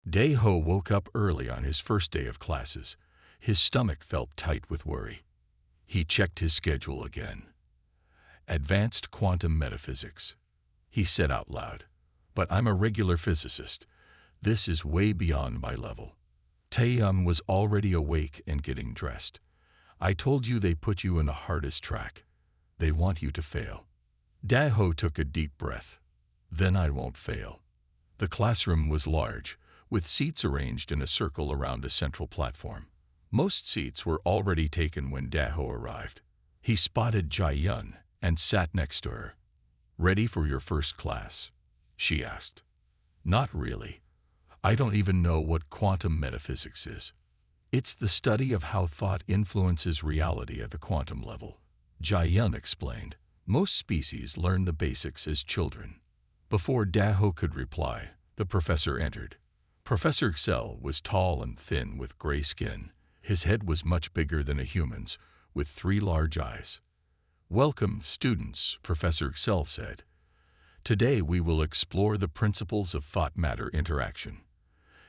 Dae-ho woke up early on his first day of classes. His stomach felt tight with worry. He checked his schedule again. Advanced Quantum Metaphysics. He said out loud. But I'm a regular physicist. This is way beyond my level. Tae-young was already awake and getting dressed. I told you they put you in the hardest track. They want you to fail. Dae-ho took a deep breath. Then I won't fail. The classroom was large, with seats arranged in a circle around a central platform. Most seats were already taken when Dae-ho arrived. He spotted Jae-yun and sat next to her. "Ready for your first class?" she asked. "Not really. I don't even know what quantum metaphysics is." "It's the study of how thought influences reality at the quantum level," Jae-yun explained. "Most species learn the basics as children." Before Dae-ho could reply, the professor entered. Professor Excel was tall and thin with gray skin. His head was much bigger than a human's, with 3 large eyes. "Welcome, students," Professor Excel said. "Today we will explore the principles of thought-matter interaction."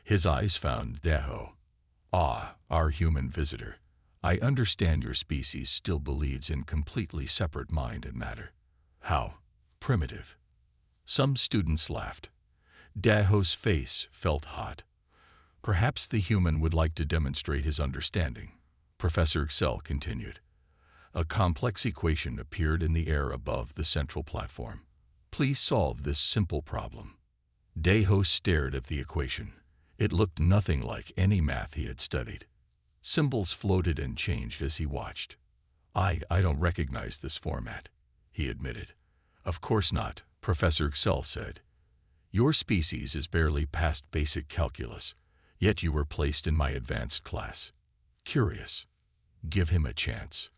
His eyes found Dae-ho. "Ah, our human visitor. I understand your species still believes in completely separate mind and matter." "How primitive." Some students laughed. Dae-ho's face felt hot. Perhaps the human would like to demonstrate his understanding. Professor Excel continued. A complex equation appeared in the air above the central platform. "Please solve this simple problem." Dae-ho stared at the equation. It looked nothing like any math he had studied. Symbols floated and changed as he watched. I don't recognize this format," he admitted. "Of course not," Professor Excel said. "Your species is barely past basic calculus, yet you were placed in my advanced class. Curious. Give him a chance."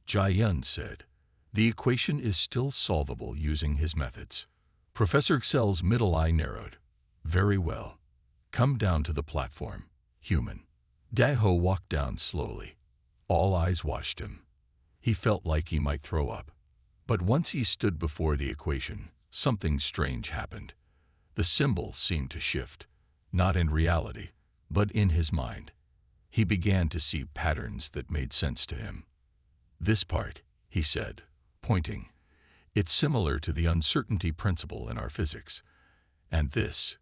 Jae-yun said. "The equation is still solvable using his methods." Professor Excel's middle eye narrowed. "Very well. Come down to the platform, human." Dae-ho walked down slowly. All eyes watched him. He felt like he might throw up. But once he stood before the equation, something strange happened. The symbols seemed to shift, not in reality, but in his mind. He began to see patterns that made sense to him. "This part," he said, pointing, "it's similar to the uncertainty principle in our physics. And this,"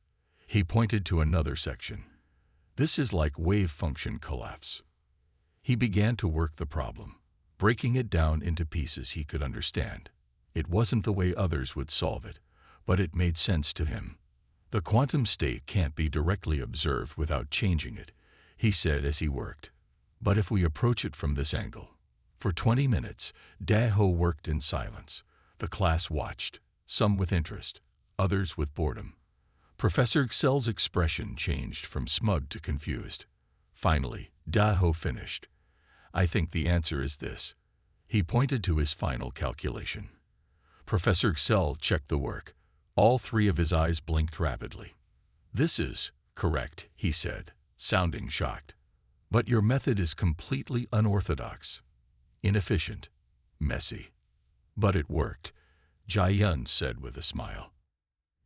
he pointed to another section, "this is like wave function collapse." He began to work the problem, breaking it down into pieces he could understand. It wasn't the way others would solve it, but it made sense to him. "The quantum state can't be directly observed without changing it," he said as he worked. "But if we approach it from this angle." For 20 minutes, Dae-ho worked in silence. The class watched, some with interest, others with boredom. Professor Excel's expression changed from smug to confused. Finally, Dae-ho finished. "I think the answer is this." He pointed to his final calculation. Professor Excel checked the work. All 3 of his eyes blinked rapidly. "This is correct," he said, sounding shocked. "But your method is completely unorthodox, inefficient, messy." "But it worked," Jae-yun said with a smile.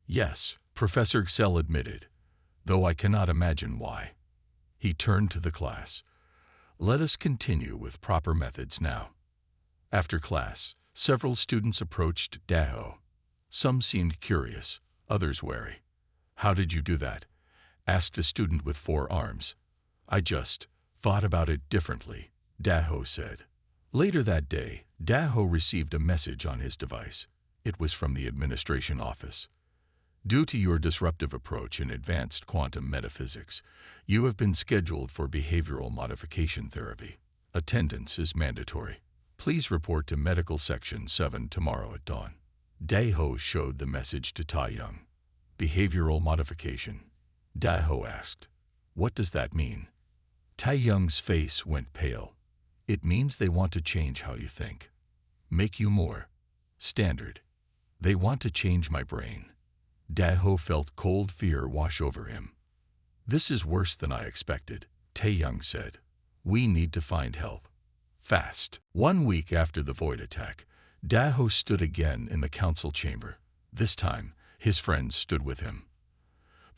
"Yes," Professor Excel admitted, "though I cannot imagine why." He turned to the class. "Let us continue with proper methods now." After class, several students approached Dae-ho. Some seemed curious, others wary. "How did you do that?" asked a student with 4 arms. "I just thought about it differently," Dae-ho said. Later that day, Dae-ho received a message on his device. It was from the administration office. "Due to your disruptive approach in advanced quantum metaphysics, you have been scheduled for behavioral modification therapy. Attendance is mandatory. Please report to Medical Section 7 tomorrow at dawn." Dae-ho showed the message to Tae-young. "Behavioral modification?" Dae-ho asked. "What does that mean?" Tae-young's face went pale. "It means they want to change how you think. Make you more standard. They want to change my brain." Dae-ho felt cold fear wash over him. "This is worse than I expected," Tae-young said. "We need to find help. Fast." 1 week after the void attack, Dae-ho stood again in the council chamber. This time, his friends stood with him.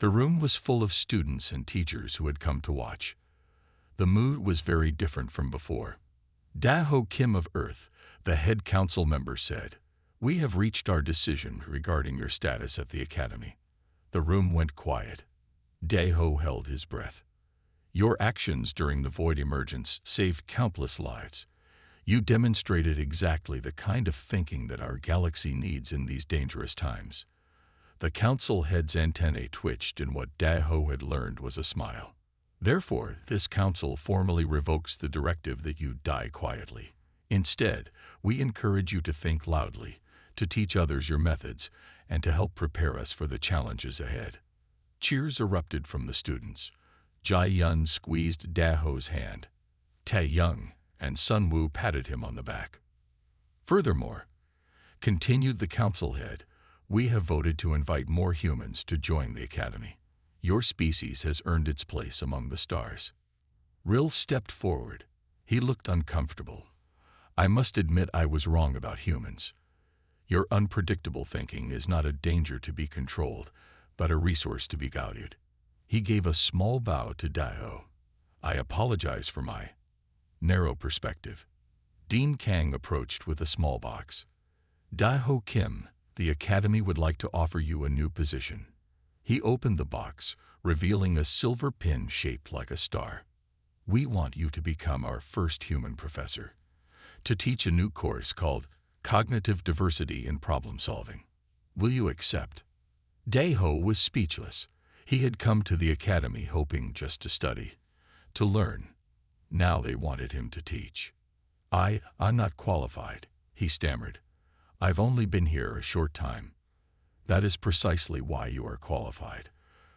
The room was full of students and teachers who had come to watch. The mood was very different from before. Daho Kim of Earth, the head council member, said, "We have reached our decision regarding your status at the academy." The room went quiet. Daho held his breath. "Your actions during the Void emergence saved countless lives. You demonstrated exactly the kind of thinking that our galaxy needs in these dangerous times." The council head's antennae twitched, and what Daho had learned was a smile. "Therefore, this council formally revokes the directive that you die quietly. Instead, we encourage you to think loudly, to teach others your methods, and to help prepare us for the challenges ahead." Cheers erupted from the students. Jai Yun squeezed Daho's hand. Tae Young and Sun Woo patted him on the back. "Furthermore," continued the council head, "we have voted to invite more humans to join the academy. Your species has earned its place among the stars." Rill stepped forward. He looked uncomfortable. "I must admit I was wrong about humans. Your unpredictable thinking is not a danger to be controlled, but a resource to be valued." He gave a small bow to Daho. "I apologize for my narrow perspective." Dean Kang approached with a small box. "Daho Kim, the academy would like to offer you a new position." He opened the box, revealing a silver pin shaped like a star. "We want you to become our first human professor, to teach a new course called Cognitive Diversity in Problem Solving. Will you accept?" Daho was speechless. He had come to the academy hoping just to study, to learn. Now they wanted him to teach. I'm not qualified," he stammered. "I've only been here a short time." "That is precisely why you are qualified,"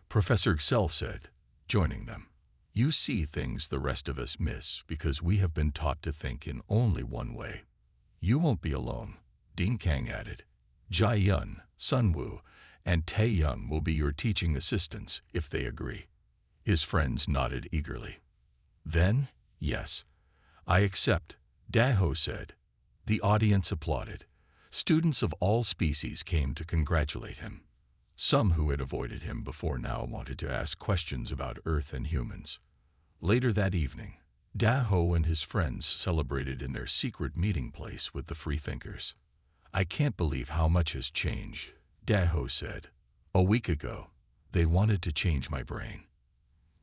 Professor Excel said, joining them. "You see things the rest of us miss because we have been taught to think in only one way." "You won't be alone," Dean Kang added. "Jai Yun, Sun Woo, and Tae Young will be your teaching assistants if they agree." His friends nodded eagerly. "Then, yes, I accept," Daho said. The audience applauded. Students of all species came to congratulate him. Some who had avoided him before now wanted to ask questions about Earth and humans. Later that evening, Daho and his friends celebrated in their secret meeting place with the freethinkers. "I can't believe how much has changed," Daho said. "A week ago, they wanted to change my brain.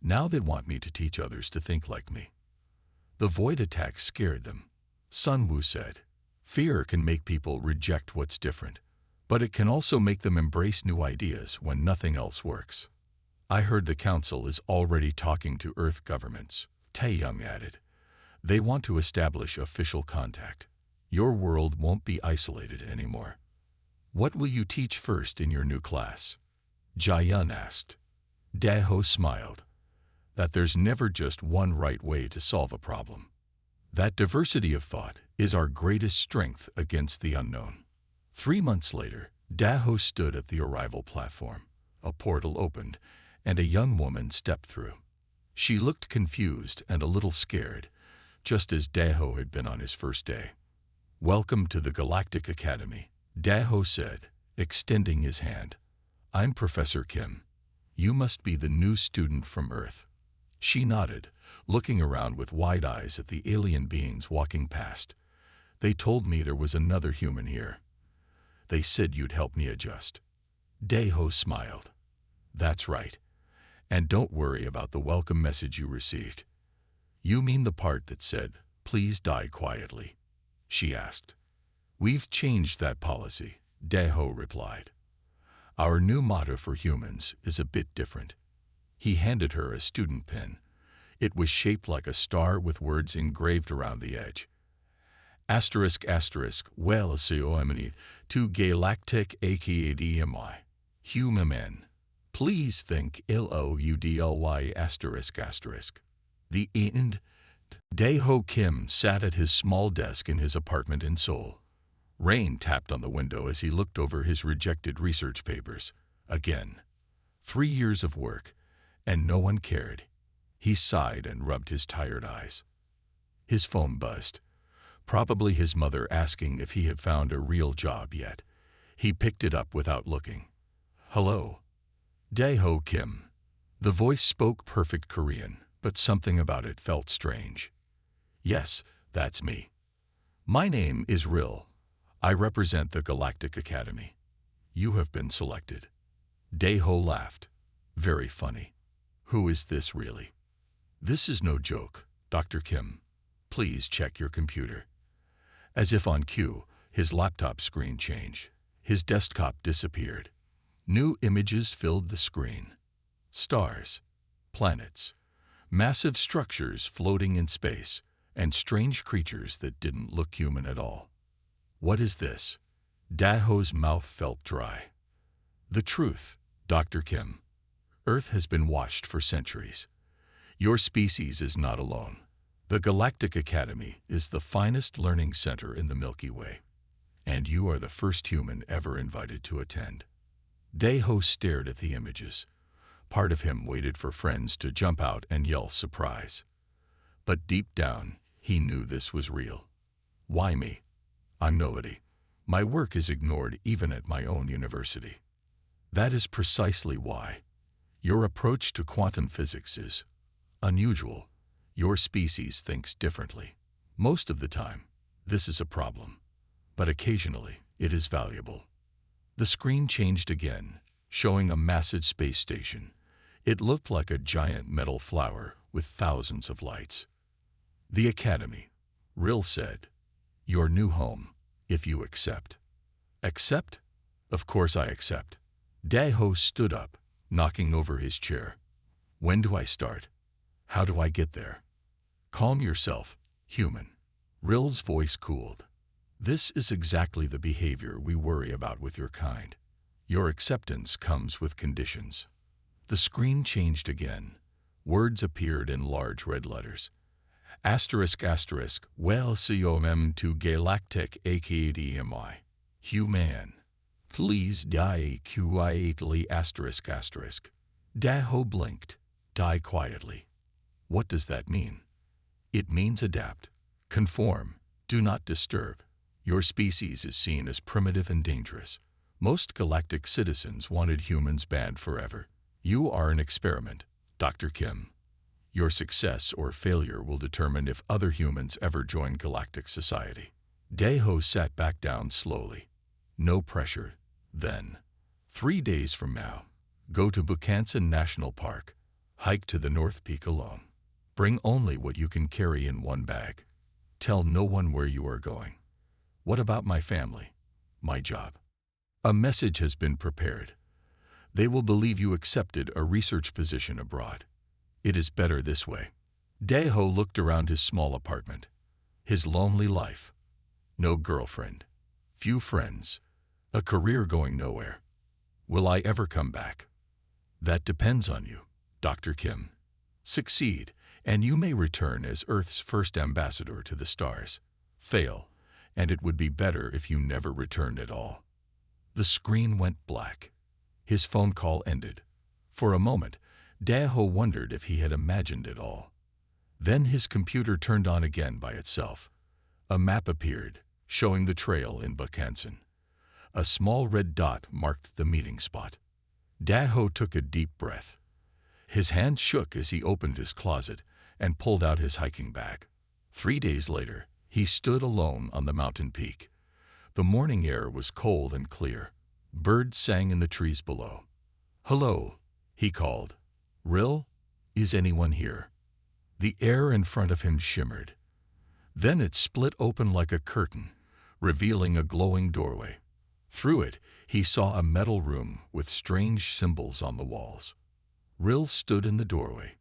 Now they want me to teach others to think like me." The void attack scared them. Sun Woo said, "Fear can make people reject what's different, but it can also make them embrace new ideas when nothing else works." "I heard the council is already talking to Earth governments," Tae Young added. "They want to establish official contact. Your world won't be isolated anymore." "What will you teach first in your new class?" Jai Yun asked. Daho smiled. "That there's never just one right way to solve a problem. That diversity of thought is our greatest strength against the unknown." 3 months later, Daho stood at the arrival platform. A portal opened, and a young woman stepped through. She looked confused and a little scared, just as Daho had been on his first day. "Welcome to the Galactic Academy," Daho said, extending his hand. "I'm Professor Kim. You must be the new student from Earth." She nodded, looking around with wide eyes at the alien beings walking past. "They told me there was another human here. They said you'd help me adjust." Daho smiled. "That's right. And don't worry about the welcome message you received." "You mean the part that said, 'Please die quietly'?" she asked. "We've changed that policy," Daho replied. "Our new motto for humans is a bit different." He handed her a student pin. It was shaped like a star with words engraved around the edge. Asterisk asterisk, well COMNI to Galactic AKADMY. Human. Please think LOUDLY asterisk asterisk. The end. Daho Kim sat at his small desk in his apartment in Seoul. Rain tapped on the window as he looked over his rejected research papers. Again. 3 years of work, and no one cared. He sighed and rubbed his tired eyes. His phone buzzed. Probably his mother asking if he had found a real job yet. He picked it up without looking. "Hello." Daeho Kim. The voice spoke perfect Korean, but something about it felt strange. Yes, that's me. My name is Ril. I represent the Galactic Academy. You have been selected. Daeho laughed. Very funny. Who is this really? This is no joke, Dr. Kim. Please check your computer. As if on cue, his laptop screen changed. His desktop disappeared. New images filled the screen. Stars, planets, massive structures floating in space, and strange creatures that didn't look human at all. What is this? Daeho's mouth felt dry. The truth, Dr. Kim. Earth has been watched for centuries. Your species is not alone. The Galactic Academy is the finest learning center in the Milky Way, and you are the first human ever invited to attend. Daeho stared at the images. Part of him waited for friends to jump out and yell surprise. But deep down, he knew this was real. Why me? I'm nobody. My work is ignored even at my own university. That is precisely why. Your approach to quantum physics is unusual. Your species thinks differently. Most of the time, this is a problem. But occasionally, it is valuable. The screen changed again, showing a massive space station. It looked like a giant metal flower with thousands of lights. The Academy, Ril said. Your new home, if you accept. Accept? Of course I accept. Daeho stood up, knocking over his chair. When do I start? How do I get there? Calm yourself, human. Ril's voice cooled. This is exactly the behavior we worry about with your kind. Your acceptance comes with conditions. The screen changed again. Words appeared in large red letters. Asterisk asterisk, welcome to Galactic Academy. Human. Please die quietly asterisk asterisk. Daeho blinked. Die quietly. What does that mean? It means adapt, conform, do not disturb. Your species is seen as primitive and dangerous. Most galactic citizens wanted humans banned forever. You are an experiment, Dr. Kim. Your success or failure will determine if other humans ever join galactic society. Daeho sat back down slowly. No pressure, then. 3 days from now, go to Bukansan National Park. Hike to the North Peak alone. Bring only what you can carry in one bag. Tell no one where you are going. What about my family? My job? A message has been prepared. They will believe you accepted a research position abroad. It is better this way. Daeho looked around his small apartment. His lonely life. No girlfriend. Few friends. A career going nowhere. Will I ever come back? That depends on you, Dr. Kim. Succeed, and you may return as Earth's first ambassador to the stars. Fail, and it would be better if you never returned at all. The screen went black. His phone call ended. For a moment, Daeho wondered if he had imagined it all. Then his computer turned on again by itself. A map appeared, showing the trail in Bukansan. A small red dot marked the meeting spot. Daeho took a deep breath. His hand shook as he opened his closet and pulled out his hiking bag. 3 days later, he stood alone on the mountain peak. The morning air was cold and clear. Birds sang in the trees below. Hello, he called. Ril, is anyone here? The air in front of him shimmered. Then it split open like a curtain, revealing a glowing doorway. Through it, he saw a metal room with strange symbols on the walls. Ril stood in the doorway.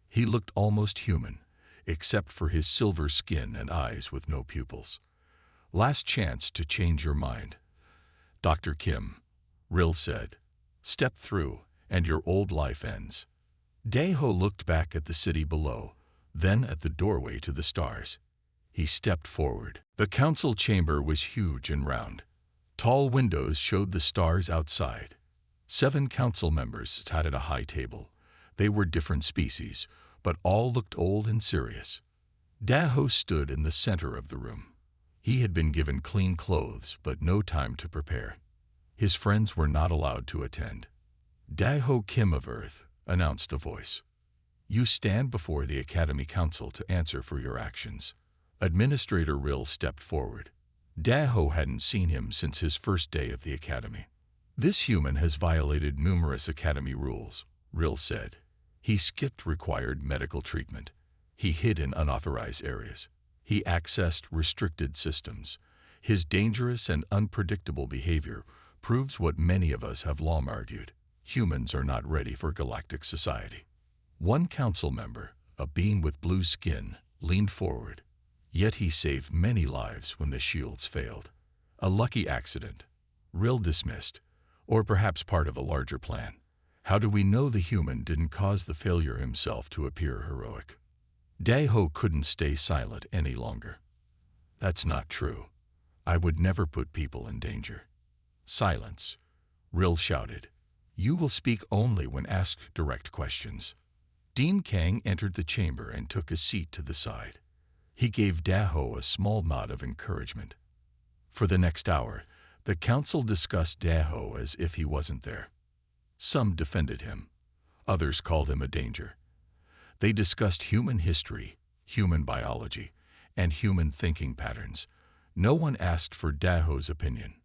He looked almost human, except for his silver skin and eyes with no pupils. Last chance to change your mind. Dr. Kim, Ril said. Step through, and your old life ends. Daeho looked back at the city below, then at the doorway to the stars. He stepped forward. The council chamber was huge and round. Tall windows showed the stars outside. 7 council members sat at a high table. They were different species, but all looked old and serious. Daeho stood in the center of the room. He had been given clean clothes, but no time to prepare. His friends were not allowed to attend. Daho Kim of Earth, announced a voice. You stand before the Academy Council to answer for your actions. Administrator Rill stepped forward. Daho hadn't seen him since his first day of the Academy. This human has violated numerous Academy rules, Rill said. He skipped required medical treatment. He hid in unauthorized areas. He accessed restricted systems. His dangerous and unpredictable behavior proves what many of us have long argued. Humans are not ready for galactic society. One council member, a being with blue skin, leaned forward. Yet he saved many lives when the shields failed. A lucky accident. Rill dismissed. Or perhaps part of a larger plan. How do we know the human didn't cause the failure himself to appear heroic? Daho couldn't stay silent any longer. That's not true. I would never put people in danger. Silence. Rill shouted. You will speak only when asked direct questions. Dean Kang entered the chamber and took a seat to the side. He gave Daho a small nod of encouragement. For the next hour, the council discussed Daho as if he wasn't there. Some defended him. Others called him a danger. They discussed human history, human biology, and human thinking patterns. No one asked for Daho's opinion.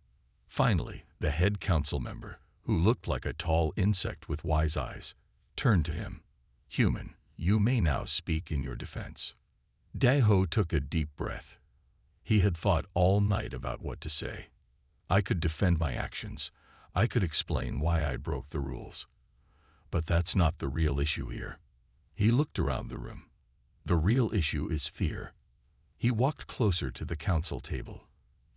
Finally, the head council member, who looked like a tall insect with wise eyes, turned to him. Human, you may now speak in your defense. Daho took a deep breath. He had thought all night about what to say. I could defend my actions. I could explain why I broke the rules. But that's not the real issue here. He looked around the room. The real issue is fear. He walked closer to the council table.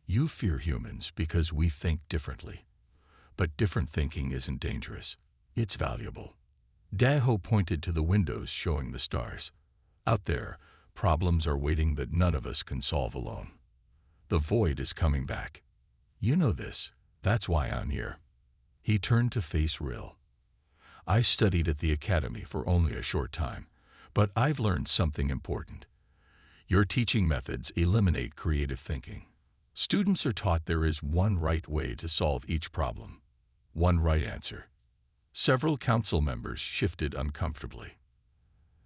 You fear humans because we think differently. But different thinking isn't dangerous. It's valuable. Daho pointed to the windows showing the stars. Out there, problems are waiting that none of us can solve alone. The void is coming back. You know this. That's why I'm here. He turned to face Rill. I studied at the Academy for only a short time, but I've learned something important. Your teaching methods eliminate creative thinking. Students are taught there is one right way to solve each problem. One right answer. Several council members shifted uncomfortably.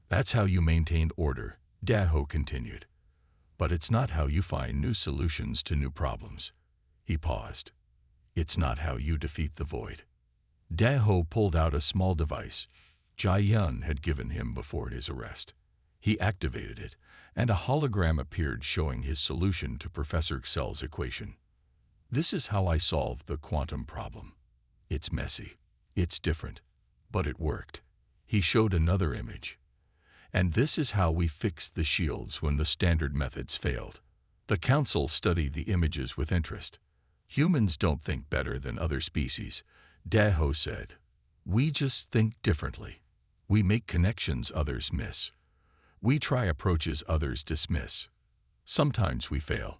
That's how you maintained order, Daho continued. But it's not how you find new solutions to new problems. He paused. It's not how you defeat the void. Daho pulled out a small device Jai Yun had given him before his arrest. He activated it, and a hologram appeared showing his solution to Professor Xell's equation. This is how I solved the quantum problem. It's messy. It's different. But it worked. He showed another image. And this is how we fixed the shields when the standard methods failed. The council studied the images with interest. Humans don't think better than other species, Daho said. We just think differently. We make connections others miss. We try approaches others dismiss. Sometimes we fail,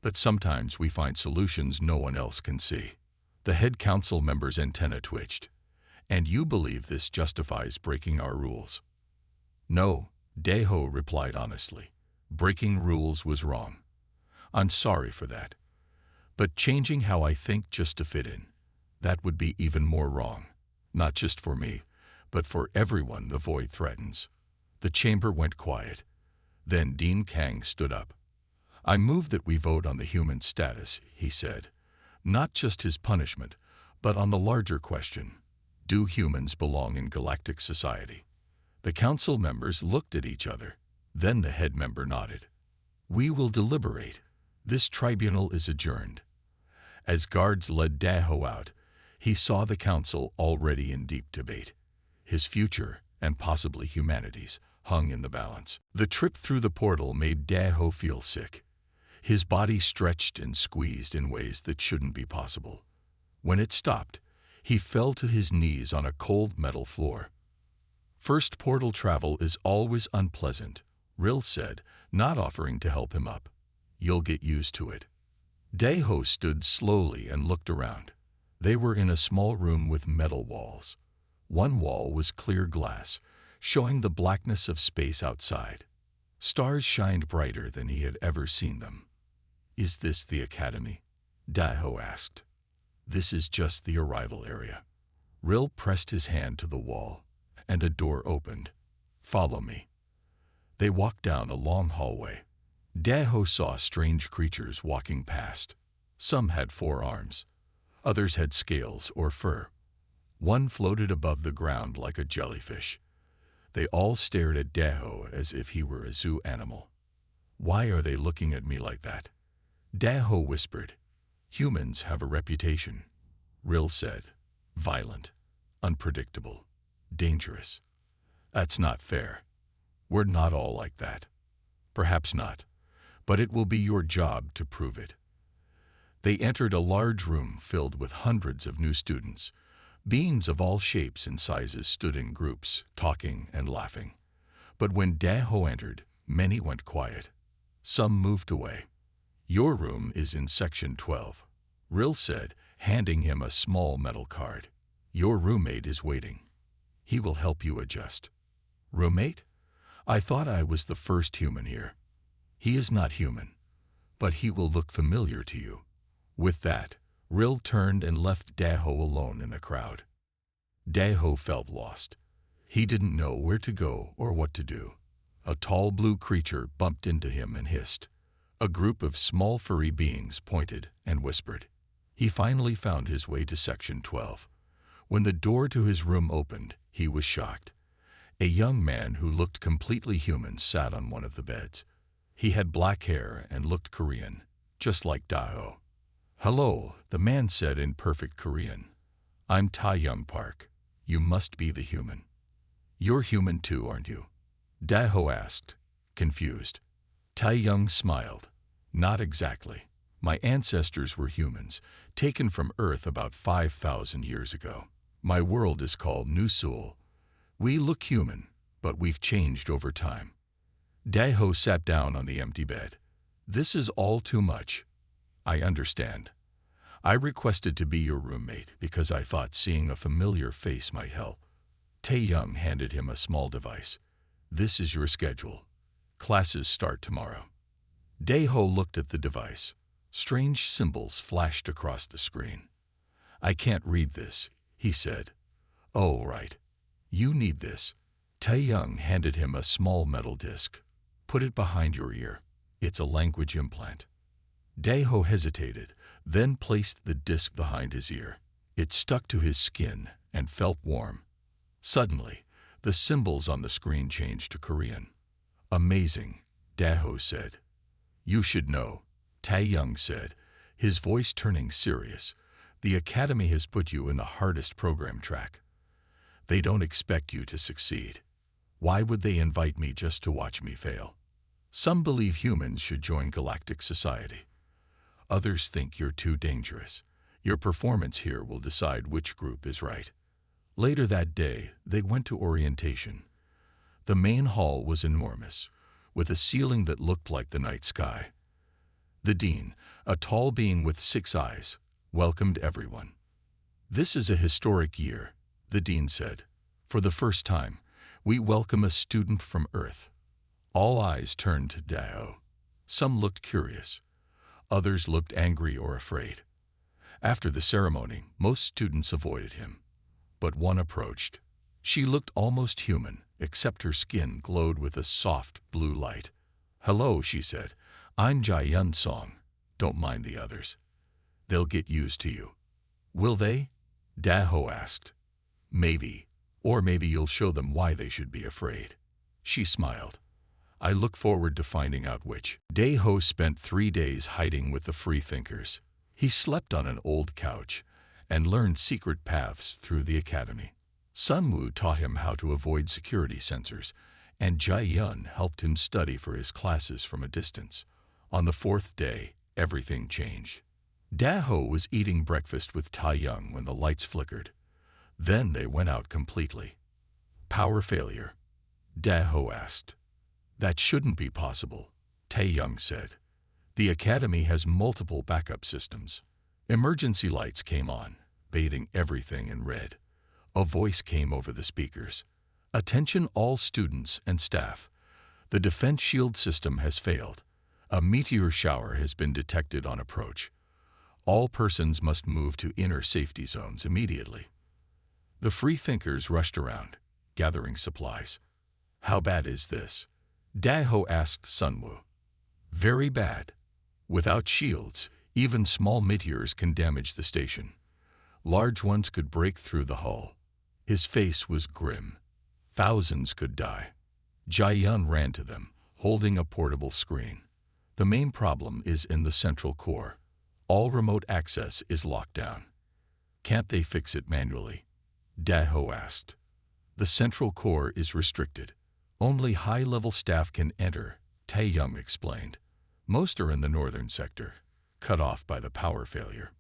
but sometimes we find solutions no one else can see. The head council member's antenna twitched. And you believe this justifies breaking our rules? No, Daho replied honestly. Breaking rules was wrong. I'm sorry for that. But changing how I think just to fit in, that would be even more wrong. Not just for me, but for everyone the void threatens. The chamber went quiet. Then Dean Kang stood up. I move that we vote on the human status, he said. Not just his punishment, but on the larger question. Do humans belong in galactic society? The council members looked at each other. Then the head member nodded. We will deliberate. This tribunal is adjourned. As guards led Daho out, he saw the council already in deep debate. His future, and possibly humanity's, hung in the balance. The trip through the portal made Daho feel sick. His body stretched and squeezed in ways that shouldn't be possible. When it stopped, he fell to his knees on a cold metal floor. First portal travel is always unpleasant, Rill said, not offering to help him up. You'll get used to it. Daho stood slowly and looked around. They were in a small room with metal walls. One wall was clear glass, showing the blackness of space outside. Stars shined brighter than he had ever seen them. Is this the Academy? Daho asked. This is just the arrival area. Rill pressed his hand to the wall, and a door opened. "Follow me." They walked down a long hallway. Daho saw strange creatures walking past. Some had 4 arms. Others had scales or fur. One floated above the ground like a jellyfish. They all stared at Daho as if he were a zoo animal. "Why are they looking at me like that?" Daho whispered. "Humans have a reputation," Rill said. "Violent, unpredictable, dangerous. That's not fair. We're not all like that." "Perhaps not, but it will be your job to prove it." They entered a large room filled with hundreds of new students. Beings of all shapes and sizes stood in groups, talking and laughing. But when Daho entered, many went quiet. Some moved away. "Your room is in section 12, Rill said, handing him a small metal card. "Your roommate is waiting. He will help you adjust." "Roommate? I thought I was the first human here." "He is not human, but he will look familiar to you." With that, Rill turned and left Daho alone in the crowd. Daho felt lost. He didn't know where to go or what to do. A tall blue creature bumped into him and hissed. A group of small furry beings pointed and whispered. He finally found his way to section 12. When the door to his room opened, he was shocked. A young man who looked completely human sat on one of the beds. He had black hair and looked Korean, just like Daho. "Hello," the man said in perfect Korean. "I'm Tae-young Park. You must be the human." "You're human too, aren't you?" Daho asked, confused. Tae-young smiled. "Not exactly. My ancestors were humans, taken from Earth about 5,000 years ago. My world is called New Seoul. We look human, but we've changed over time." Daho sat down on the empty bed. "This is all too much." "I understand. I requested to be your roommate because I thought seeing a familiar face might help." Tae-young handed him a small device. "This is your schedule. Classes start tomorrow." Daho looked at the device. Strange symbols flashed across the screen. "I can't read this," he said. "Oh, right. You need this." Tae-young handed him a small metal disc. "Put it behind your ear. It's a language implant." Daho hesitated, then placed the disc behind his ear. It stuck to his skin and felt warm. Suddenly, the symbols on the screen changed to Korean. "Amazing," Daho said. "You should know," Tae-young said, his voice turning serious. "The Academy has put you in the hardest program track. They don't expect you to succeed. Why would they invite me just to watch me fail? Some believe humans should join Galactic society. Others think you're too dangerous. Your performance here will decide which group is right." Later that day, they went to orientation. The main hall was enormous, with a ceiling that looked like the night sky. The dean, a tall being with 6 eyes, welcomed everyone. "This is a historic year," the dean said. "For the first time, we welcome a student from Earth." All eyes turned to Daho. Some looked curious. Others looked angry or afraid. After the ceremony, most students avoided him. But one approached. She looked almost human, except her skin glowed with a soft blue light. "Hello," she said. "I'm Jae-yun Song. Don't mind the others. They'll get used to you." "Will they?" Daho asked. "Maybe. Or maybe you'll show them why they should be afraid." She smiled. "I look forward to finding out which." Daho spent 3 days hiding with the freethinkers. He slept on an old couch and learned secret paths through the academy. Sunwoo taught him how to avoid security sensors, and Jae-yun helped him study for his classes from a distance. On the 4th day, everything changed. Daho was eating breakfast with Tae-young when the lights flickered. Then they went out completely. "Power failure?" Daho asked. "That shouldn't be possible," Tae-young said. "The academy has multiple backup systems." Emergency lights came on, bathing everything in red. A voice came over the speakers. "Attention all students and staff. The defense shield system has failed. A meteor shower has been detected on approach. All persons must move to inner safety zones immediately." The freethinkers rushed around, gathering supplies. "How bad is this?" Daho asked Sunwoo. "Very bad. Without shields, even small meteors can damage the station. Large ones could break through the hull." His face was grim. "Thousands could die." Jae-yun ran to them, holding a portable screen. "The main problem is in the central core. All remote access is locked down." "Can't they fix it manually?" Daho asked. "The central core is restricted. Only high-level staff can enter," Tae-young explained. "Most are in the northern sector, cut off by the power failure."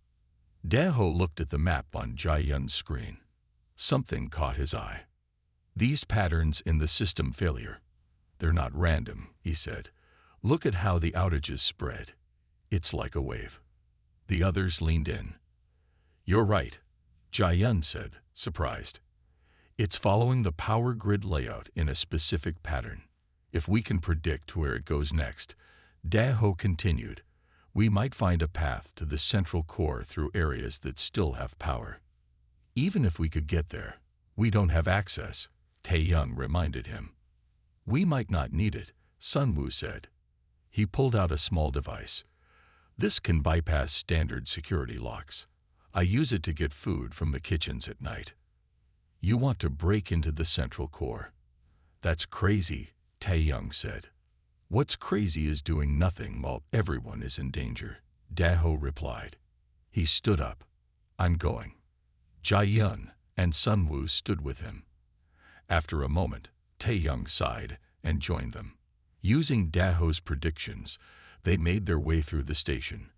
Daho looked at the map on Jae-yun's screen. Something caught his eye. "These patterns in the system failure. They're not random," he said. "Look at how the outages spread. It's like a wave." The others leaned in. "You're right," Jae-yun said, surprised. "It's following the power grid layout in a specific pattern. If we can predict where it goes next," Daho continued, "we might find a path to the central core through areas that still have power." "Even if we could get there, we don't have access," Tae-young reminded him. "We might not need it," Sunwoo said. He pulled out a small device. "This can bypass standard security locks. I use it to get food from the kitchens at night." "You want to break into the central core?" "That's crazy," Tae-young said. "What's crazy is doing nothing while everyone is in danger," Daho replied. He stood up. "I'm going." Jae-yun and Sunwoo stood with him. After a moment, Tae-young sighed and joined them. Using Daho's predictions, they made their way through the station.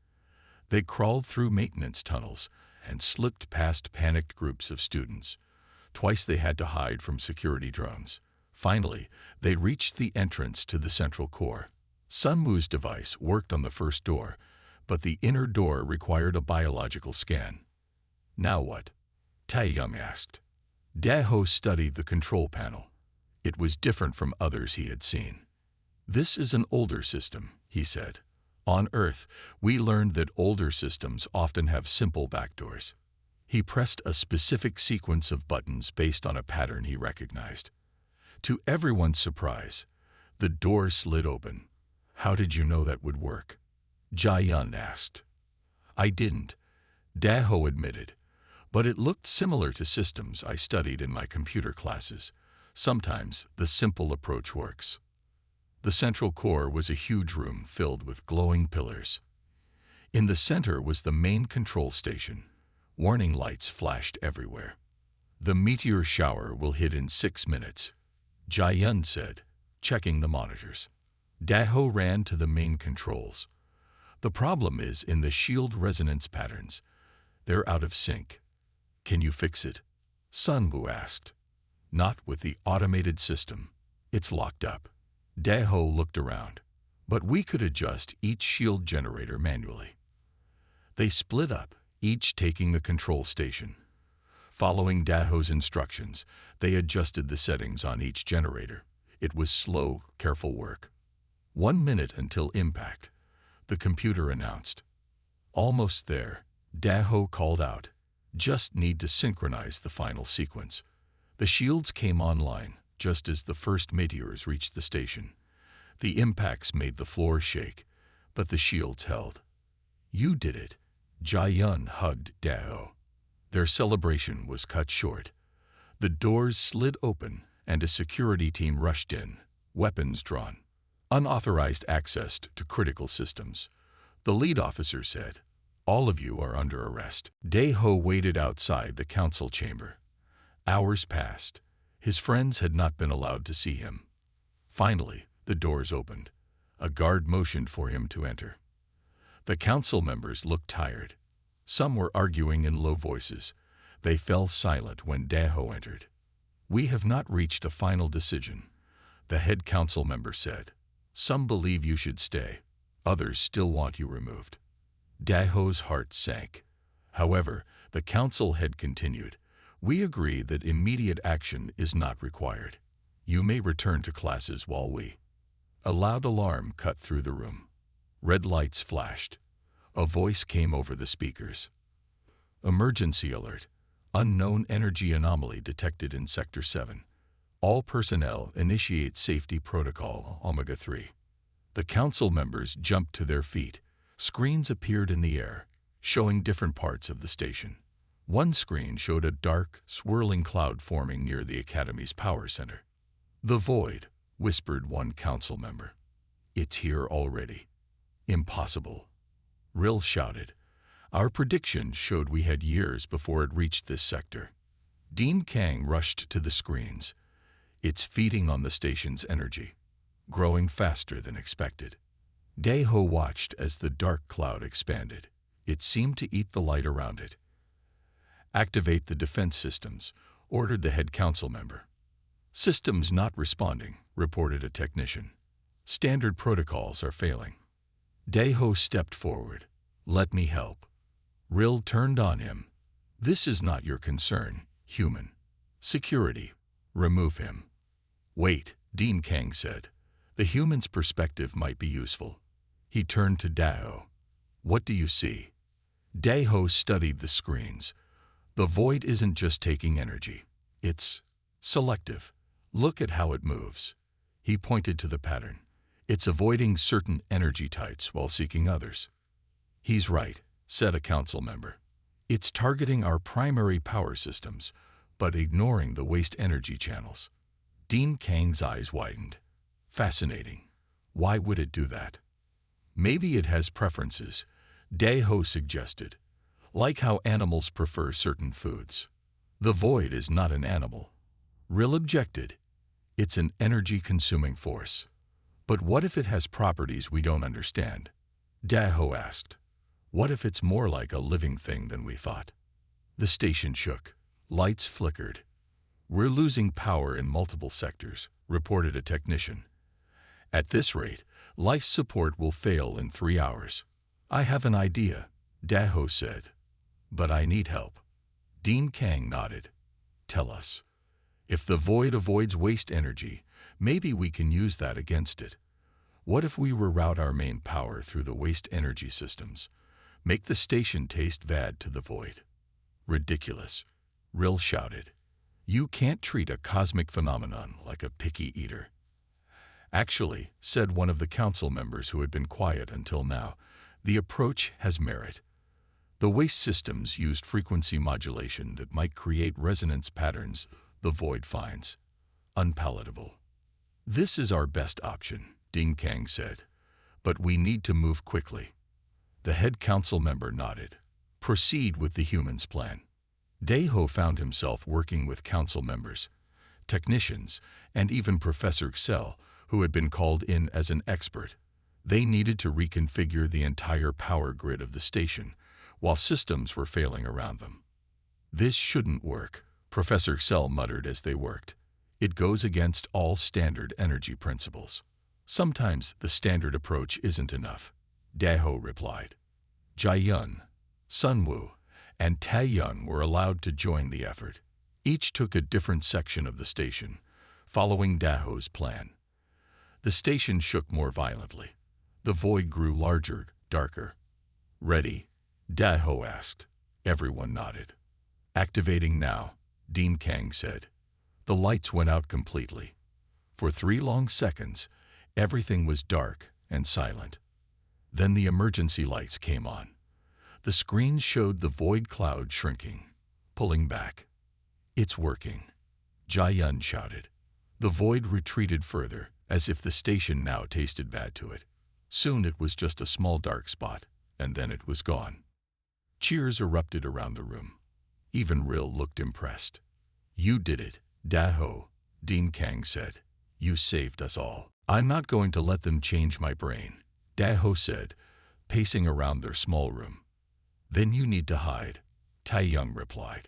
They crawled through maintenance tunnels and slipped past panicked groups of students. Twice they had to hide from security drones. Finally, they reached the entrance to the central core. Sunwoo's device worked on the first door, but the inner door required a biological scan. "Now what?" Tae-young asked. Daho studied the control panel. It was different from others he had seen. "This is an older system," he said. "On Earth, we learned that older systems often have simple backdoors." He pressed a specific sequence of buttons based on a pattern he recognized. To everyone's surprise, the door slid open. "How did you know that would work?" Jae-yun asked. "I didn't," Daho admitted, "but it looked similar to systems I studied in my computer classes. Sometimes the simple approach works." The central core was a huge room filled with glowing pillars. In the center was the main control station. Warning lights flashed everywhere. "The meteor shower will hit in 6 minutes," Jae-yun said, checking the monitors. Daho ran to the main controls. "The problem is in the shield resonance patterns. They're out of sync." "Can you fix it?" Sunwoo asked. "Not with the automated system. It's locked up." Daho looked around. "But we could adjust each shield generator manually." They split up, each taking the control station. Following Daho's instructions, they adjusted the settings on each generator. It was slow, careful work. 1 minute until impact, the computer announced. "Almost there," Daho called out. "Just need to synchronize the final sequence." The shields came online just as the first meteors reached the station. The impacts made the floor shake, but the shields held. "You did it," Jae-yun hugged Daho. Their celebration was cut short. The doors slid open and a security team rushed in, weapons drawn. "Unauthorized access to critical systems," the lead officer said. "All of you are under arrest." Daho waited outside the council chamber. Hours passed. His friends had not been allowed to see him. Finally, the doors opened. A guard motioned for him to enter. The council members looked tired. Some were arguing in low voices. They fell silent when Daho entered. "We have not reached a final decision," the head council member said. "Some believe you should stay. Others still want you removed." Daho's heart sank. However, the council head continued. "We agree that immediate action is not required. You may return to classes while we—" A loud alarm cut through the room. Red lights flashed. A voice came over the speakers. "Emergency alert. Unknown energy anomaly detected in Sector 7. All personnel initiate safety protocol Omega-3. The council members jumped to their feet. Screens appeared in the air, showing different parts of the station. One screen showed a dark, swirling cloud forming near the Academy's power center. "The void," whispered one council member. "It's here already." "Impossible," Rill shouted. "Our prediction showed we had years before it reached this sector." Dean Kang rushed to the screens. "It's feeding on the station's energy, growing faster than expected." Daeho watched as the dark cloud expanded. It seemed to eat the light around it. "Activate the defense systems," ordered the head council member. "Systems not responding," reported a technician. "Standard protocols are failing." Daeho stepped forward. "Let me help." Rill turned on him. "This is not your concern, human. Security. Remove him." "Wait," Dean Kang said. "The human's perspective might be useful." He turned to Daeho. "What do you see?" Daeho studied the screens. "The void isn't just taking energy. It's selective. Look at how it moves." He pointed to the pattern. "It's avoiding certain energy types while seeking others." "He's right," said a council member. "It's targeting our primary power systems, but ignoring the waste energy channels." Dean Kang's eyes widened. "Fascinating. Why would it do that?" "Maybe it has preferences," Daeho suggested. "Like how animals prefer certain foods." "The void is not an animal," Rill objected. "It's an energy-consuming force." "But what if it has properties we don't understand?" Daeho asked. "What if it's more like a living thing than we thought?" The station shook. Lights flickered. "We're losing power in multiple sectors," reported a technician. "At this rate, life support will fail in 3 hours." "I have an idea," Daeho said. "But I need help." Dean Kang nodded. "Tell us." "If the void avoids waste energy, maybe we can use that against it. What if we reroute our main power through the waste energy systems? Make the station taste bad to the void." "Ridiculous," Rill shouted. "You can't treat a cosmic phenomenon like a picky eater." "Actually," said one of the council members who had been quiet until now, "the approach has merit. The waste systems used frequency modulation that might create resonance patterns the void finds unpalatable." "This is our best option," Dean Kang said. "But we need to move quickly." The head council member nodded. "Proceed with the human's plan." Daeho found himself working with council members, technicians, and even Professor Xell, who had been called in as an expert. They needed to reconfigure the entire power grid of the station, while systems were failing around them. "This shouldn't work," Professor Xell muttered as they worked. "It goes against all standard energy principles." "Sometimes the standard approach isn't enough," Daeho replied. Jia-Yun, Sunwoo, and Tae-Young were allowed to join the effort. Each took a different section of the station, following Daeho's plan. The station shook more violently. The void grew larger, darker. "Ready?" Daeho asked. Everyone nodded. "Activating now," Dean Kang said. The lights went out completely. For 3 long seconds, everything was dark and silent. Then the emergency lights came on. The screen showed the void cloud shrinking, pulling back. "It's working," Jia-Yun shouted. The void retreated further, as if the station now tasted bad to it. Soon it was just a small dark spot, and then it was gone. Cheers erupted around the room. Even Rill looked impressed. "You did it, Daeho," Dean Kang said. "You saved us all." "I'm not going to let them change my brain," Daeho said, pacing around their small room. "Then you need to hide," Tae-Young replied.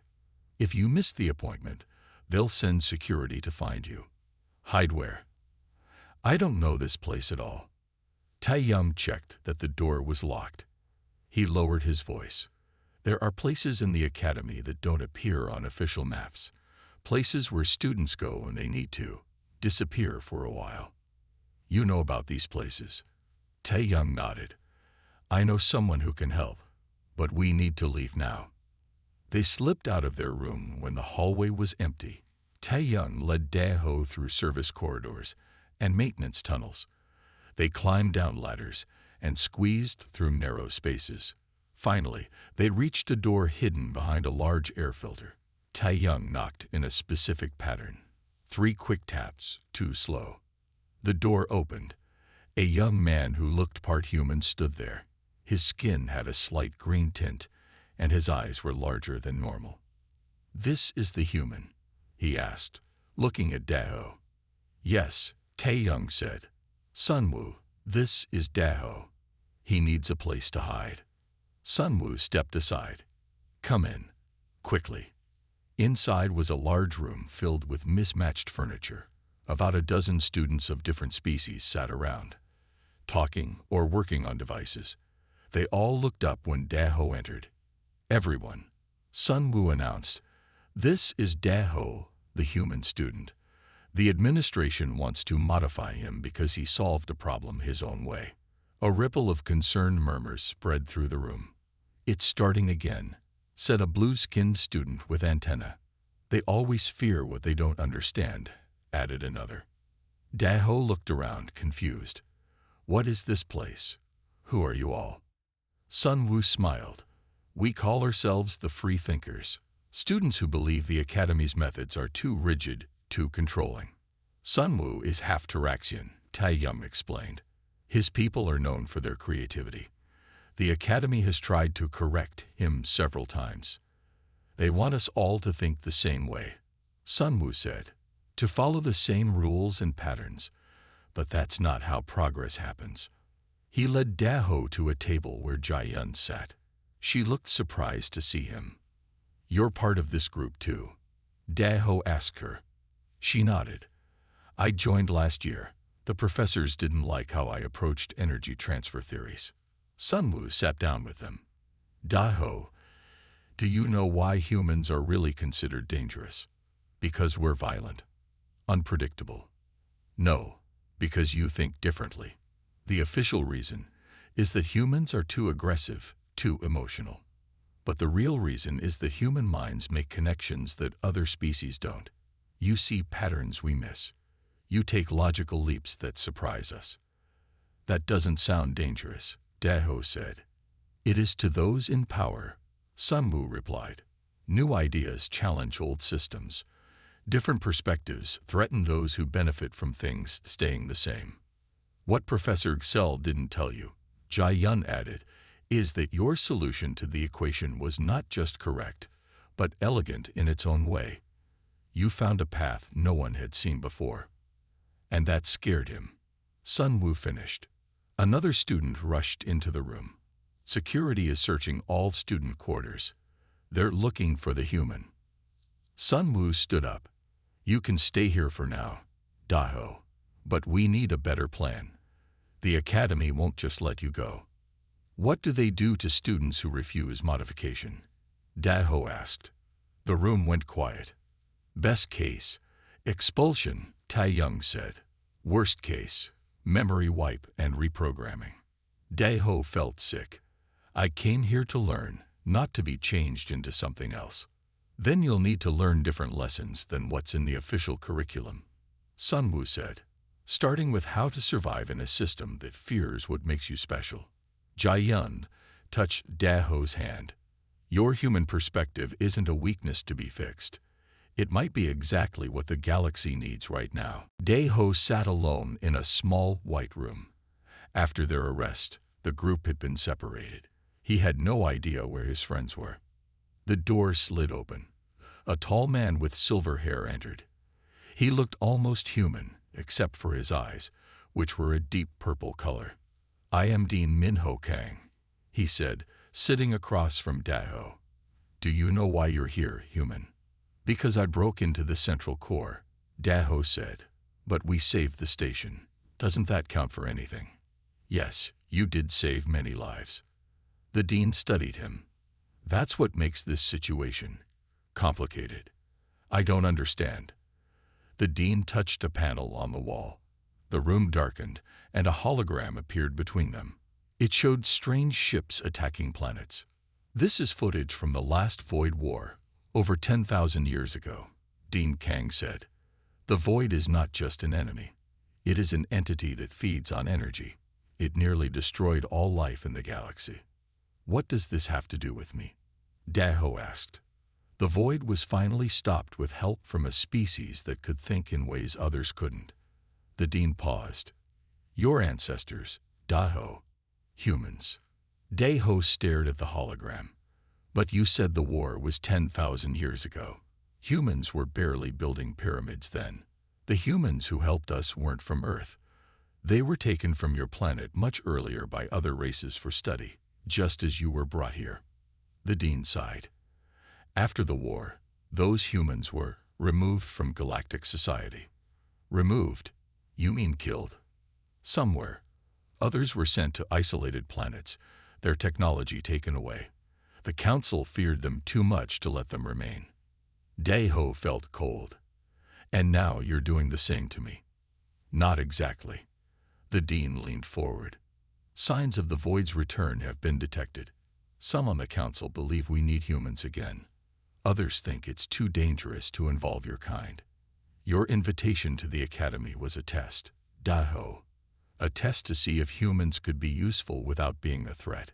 "If you miss the appointment, they'll send security to find you." "Hide where?" "I don't know this place at all." Tae-Young checked that the door was locked. He lowered his voice. "There are places in the academy that don't appear on official maps. Places where students go when they need to disappear for a while. You know about these places." Tae-Young nodded. "I know someone who can help, but we need to leave now." They slipped out of their room when the hallway was empty. Tae-young led Dae-ho through service corridors and maintenance tunnels. They climbed down ladders and squeezed through narrow spaces. Finally, they reached a door hidden behind a large air filter. Tae-young knocked in a specific pattern. 3 quick taps, too slow. The door opened. A young man who looked part human stood there. His skin had a slight green tint, and his eyes were larger than normal. "This is the human?" he asked, looking at Dae-ho. "Yes," Tae-young said. "Sunwoo, this is Dae-ho. He needs a place to hide." Sunwoo stepped aside. "Come in, quickly." Inside was a large room filled with mismatched furniture. About a dozen students of different species sat around, talking or working on devices. They all looked up when Dae-ho entered. "Everyone," Sunwoo announced, "this is Dae-ho, the human student. The administration wants to modify him because he solved a problem his own way." A ripple of concerned murmurs spread through the room. "It's starting again," said a blue-skinned student with antennae. "They always fear what they don't understand," added another. Dae-ho looked around, confused. "What is this place? Who are you all?" Sunwoo smiled. "We call ourselves the Free Thinkers, students who believe the Academy's methods are too rigid, too controlling." Sunwoo is half Taraxian, Tae-young explained. "His people are known for their creativity. The Academy has tried to correct him several times. They want us all to think the same way," Sunwoo said, "to follow the same rules and patterns. But that's not how progress happens." He led Dae-ho to a table where Jae-yun sat. She looked surprised to see him. "You're part of this group too?" Dae-ho asked her. She nodded. "I joined last year. The professors didn't like how I approached energy transfer theories." Sunwoo sat down with them. "Dae-ho, do you know why humans are really considered dangerous? Because we're violent, unpredictable." "No, because you think differently. The official reason is that humans are too aggressive, too emotional. But the real reason is that human minds make connections that other species don't. You see patterns we miss. You take logical leaps that surprise us." "That doesn't sound dangerous," Dae-ho said. "It is to those in power," Sunwoo replied. "New ideas challenge old systems. Different perspectives threaten those who benefit from things staying the same. What Professor Excel didn't tell you," Jae-yun added, "is that your solution to the equation was not just correct, but elegant in its own way. You found a path no one had seen before." And that scared him. Sunwoo finished. Another student rushed into the room. "Security is searching all student quarters. They're looking for the human." Sunwoo stood up. "You can stay here for now, Dae-ho, but we need a better plan. The Academy won't just let you go." "What do they do to students who refuse modification?" Dae-ho asked. The room went quiet. "Best case, expulsion," Tae-young said. "Worst case, memory wipe and reprogramming." Dae-ho felt sick. "I came here to learn, not to be changed into something else." "Then you'll need to learn different lessons than what's in the official curriculum," Sunwoo said, "starting with how to survive in a system that fears what makes you special." Jae-yun touched Dae-ho's hand. "Your human perspective isn't a weakness to be fixed. It might be exactly what the galaxy needs right now." Dae-ho sat alone in a small white room. After their arrest, the group had been separated. He had no idea where his friends were. The door slid open. A tall man with silver hair entered. He looked almost human, except for his eyes, which were a deep purple color. "I am Dean Minho Kang," he said, sitting across from Dae-ho. "Do you know why you're here, human?" "Because I broke into the central core," Dae-ho said. "But we saved the station. Doesn't that count for anything?" "Yes, you did save many lives." The dean studied him. "That's what makes this situation complicated. I don't understand." The dean touched a panel on the wall. The room darkened, and a hologram appeared between them. It showed strange ships attacking planets. This is footage from the last Void War, over 10,000 years ago, Dean Kang said. The Void is not just an enemy. It is an entity that feeds on energy. It nearly destroyed all life in the galaxy. What does this have to do with me? Daho asked. The Void was finally stopped with help from a species that could think in ways others couldn't. The Dean paused. Your ancestors, Daho, humans. Daho stared at the hologram. But you said the war was 10,000 years ago. Humans were barely building pyramids then. The humans who helped us weren't from Earth. They were taken from your planet much earlier by other races for study, just as you were brought here. The Dean sighed. After the war, those humans were removed from galactic society. Removed? You mean killed? Somewhere. Others were sent to isolated planets, their technology taken away. The Council feared them too much to let them remain. Daho felt cold. And now you're doing the same to me. Not exactly. The Dean leaned forward. Signs of the Void's return have been detected. Some on the Council believe we need humans again. Others think it's too dangerous to involve your kind. Your invitation to the Academy was a test, Daho. A test to see if humans could be useful without being a threat.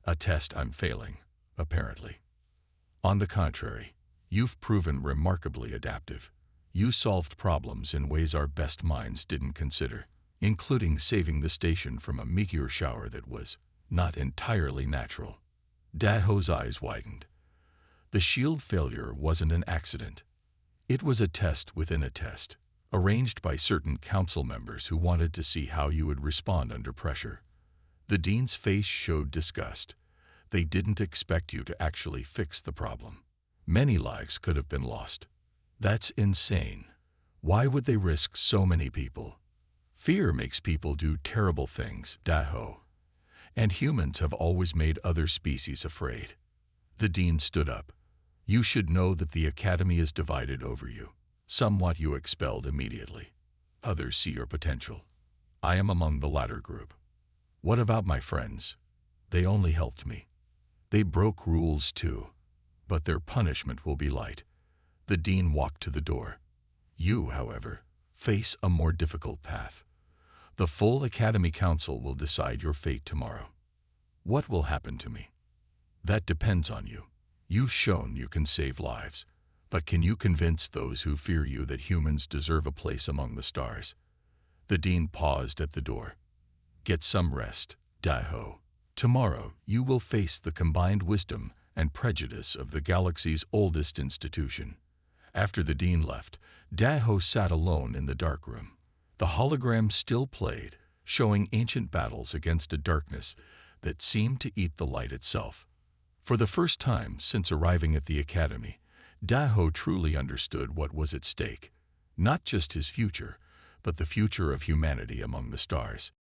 A test I'm failing, apparently. On the contrary, you've proven remarkably adaptive. You solved problems in ways our best minds didn't consider, including saving the station from a meteor shower that was not entirely natural. Daho's eyes widened. The shield failure wasn't an accident. It was a test within a test, arranged by certain council members who wanted to see how you would respond under pressure. The Dean's face showed disgust. They didn't expect you to actually fix the problem. Many lives could have been lost. That's insane. Why would they risk so many people? Fear makes people do terrible things, Daho. And humans have always made other species afraid. The Dean stood up. You should know that the Academy is divided over you. Some want you expelled immediately. Others see your potential. I am among the latter group. What about my friends? They only helped me. They broke rules too, but their punishment will be light. The Dean walked to the door. You, however, face a more difficult path. The full Academy Council will decide your fate tomorrow. What will happen to me? That depends on you. You've shown you can save lives, but can you convince those who fear you that humans deserve a place among the stars? The Dean paused at the door. Get some rest, Daho. Tomorrow you will face the combined wisdom and prejudice of the galaxy's oldest institution. After the Dean left, Daho sat alone in the dark room. The hologram still played, showing ancient battles against a darkness that seemed to eat the light itself. For the first time since arriving at the Academy, Daho truly understood what was at stake. Not just his future, but the future of humanity among the stars.